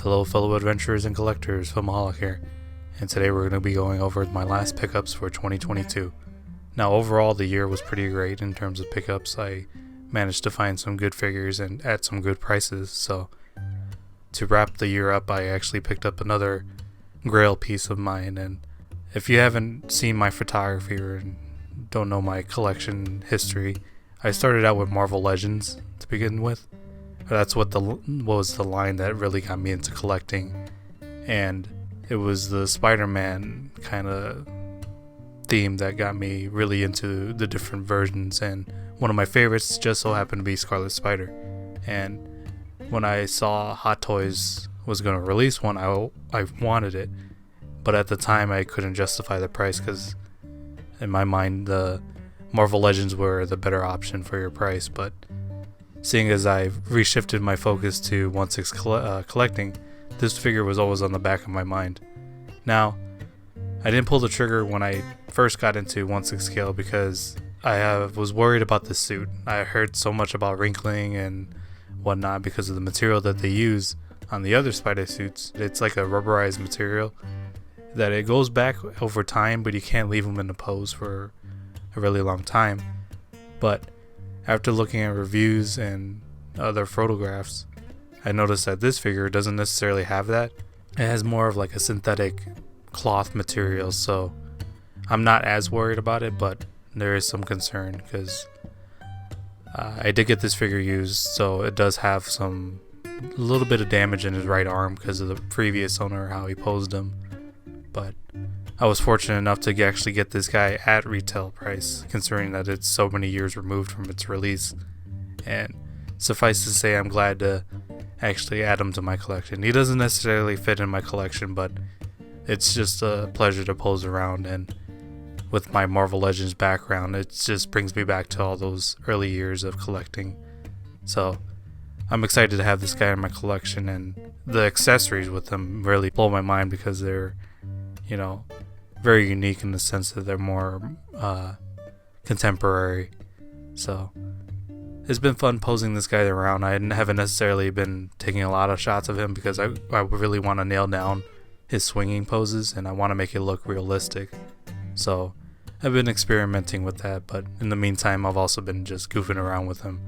Hello fellow adventurers and collectors, Filmaholic here, and today we're going to be going over my last pickups for 2022. Now overall the year was pretty great in terms of pickups. I managed to find some good figures and at some good prices, so to wrap the year up I actually picked up another grail piece of mine. And if you haven't seen my photography or don't know my collection history, I started out with Marvel Legends to begin with. That's what was the line that really got me into collecting, and it was the Spider-Man kind of theme that got me really into the different versions, and one of my favorites just so happened to be Scarlet Spider. And when I saw Hot Toys was going to release one, I wanted it, but at the time I couldn't justify the price because in my mind the Marvel Legends were the better option for your price. But seeing as I've reshifted my focus to 1/6 collecting, this figure was always on the back of my mind. Now, I didn't pull the trigger when I first got into 1/6 scale because I was worried about the suit. I heard so much about wrinkling and whatnot because of the material that they use on the other spider suits. It's like a rubberized material that it goes back over time, but you can't leave them in the pose for a really long time. But after looking at reviews and other photographs, I noticed that this figure doesn't necessarily have that. It has more of like a synthetic cloth material, so I'm not as worried about it, but there is some concern because I did get this figure used, so it does have a little bit of damage in his right arm because of the previous owner, how he posed him. But I was fortunate enough to actually get this guy at retail price, considering that it's so many years removed from its release. And suffice to say, I'm glad to actually add him to my collection. He doesn't necessarily fit in my collection, but it's just a pleasure to pose around, and with my Marvel Legends background, it just brings me back to all those early years of collecting. So I'm excited to have this guy in my collection, and the accessories with him really blow my mind because they're, very unique in the sense that they're more contemporary. So it's been fun posing this guy around. I haven't necessarily been taking a lot of shots of him because I really want to nail down his swinging poses and I want to make it look realistic. So I've been experimenting with that, but in the meantime I've also been just goofing around with him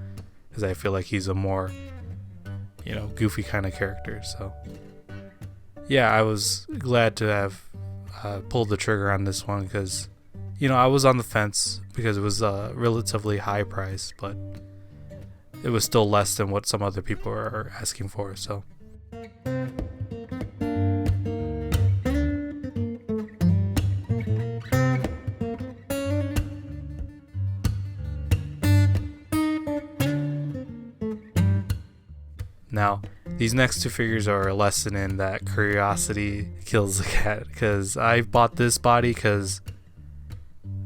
because I feel like he's a more goofy kind of character. So yeah, I was glad to have pulled the trigger on this one because I was on the fence because it was a relatively high price, but it was still less than what some other people are asking for. So now, these next two figures are a lesson in that curiosity kills the cat, because I bought this body because,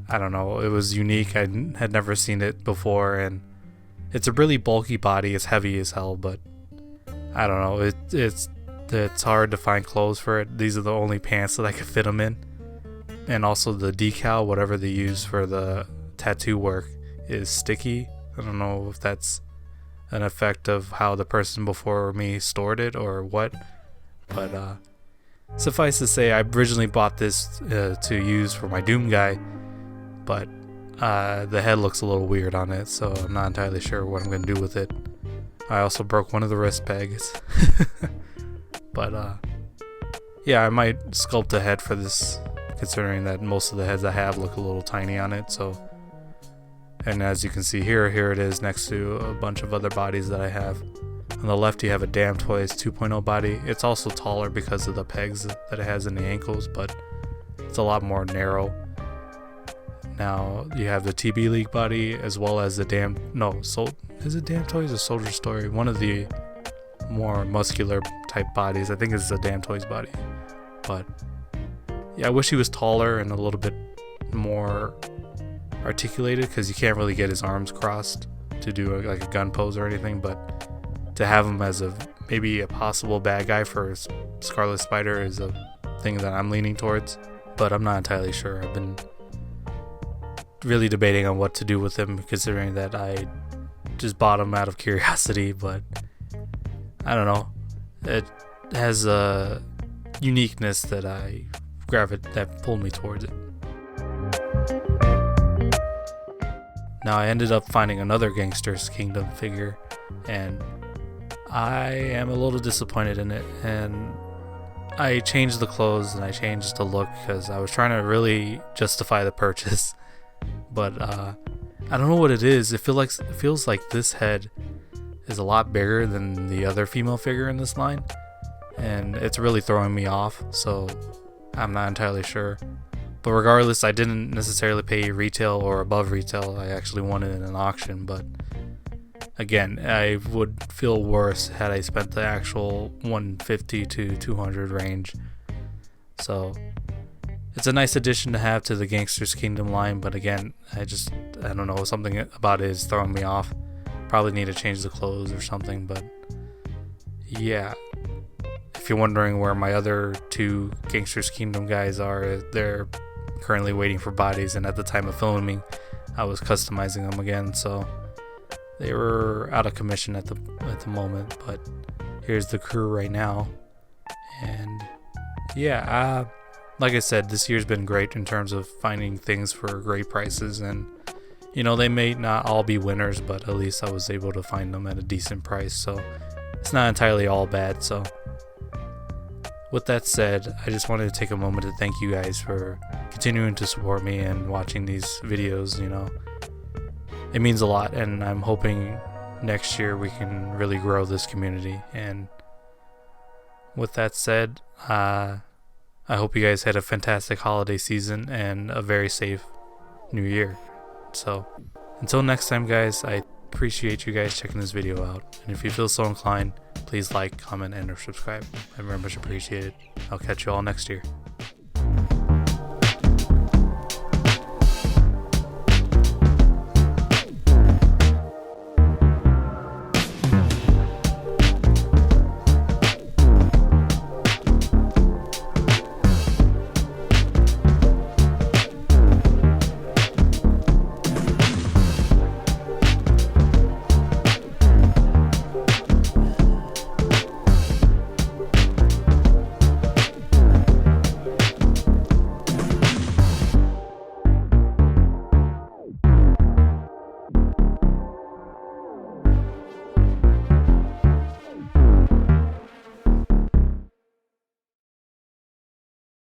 I don't know, it was unique. I had never seen it before, and it's a really bulky body. It's heavy as hell, but I don't know, it's hard to find clothes for it. These are the only pants that I could fit them in, and also the decal, whatever they use for the tattoo work, is sticky. I don't know if that's an effect of how the person before me stored it or what, but suffice to say, I originally bought this to use for my Doom guy, but the head looks a little weird on it, so I'm not entirely sure what I'm going to do with it. I also broke one of the wrist pegs. But yeah, I might sculpt a head for this, considering that most of the heads I have look a little tiny on it. So, and as you can see here it is next to a bunch of other bodies that I have. On the left you have a Damn Toys 2.0 body. It's also taller because of the pegs that it has in the ankles, but it's a lot more narrow. Now you have the TB League body as well as the is it Damn Toys or Soldier Story? One of the more muscular type bodies. I think it's the Damn Toys body. But yeah, I wish he was taller and a little bit more articulated because you can't really get his arms crossed to do like a gun pose or anything, but to have him as maybe a possible bad guy for Scarlet Spider is a thing that I'm leaning towards, but I'm not entirely sure. I've been really debating on what to do with him, considering that I just bought him out of curiosity, but I don't know. has a uniqueness that that pulled me towards it. Now I ended up finding another Gangster's Kingdom figure, and I am a little disappointed in it. And I changed the clothes and I changed the look because I was trying to really justify the purchase. But I don't know what it is. It feels like this head is a lot bigger than the other female figure in this line, and it's really throwing me off. So I'm not entirely sure. But regardless, I didn't necessarily pay retail or above retail. I actually won it in an auction. But again, I would feel worse had I spent the actual 150 to 200 range. So it's a nice addition to have to the Gangster's Kingdom line. But again, I don't know, something about it is throwing me off. Probably need to change the clothes or something. But yeah, if you're wondering where my other two Gangster's Kingdom guys are, they're currently waiting for bodies, and at the time of filming I was customizing them again, so they were out of commission at the moment. But here's the crew right now. And yeah, like I said, this year's been great in terms of finding things for great prices, and you know, they may not all be winners, but at least I was able to find them at a decent price, so it's not entirely all bad. So with that said, I just wanted to take a moment to thank you guys for continuing to support me and watching these videos. You know, it means a lot, and I'm hoping next year we can really grow this community. And with that said, I hope you guys had a fantastic holiday season and a very safe new year. So until next time, guys, I appreciate you guys checking this video out, and if you feel so inclined, please like, comment, and or subscribe. I very much appreciate it. I'll catch you all next year.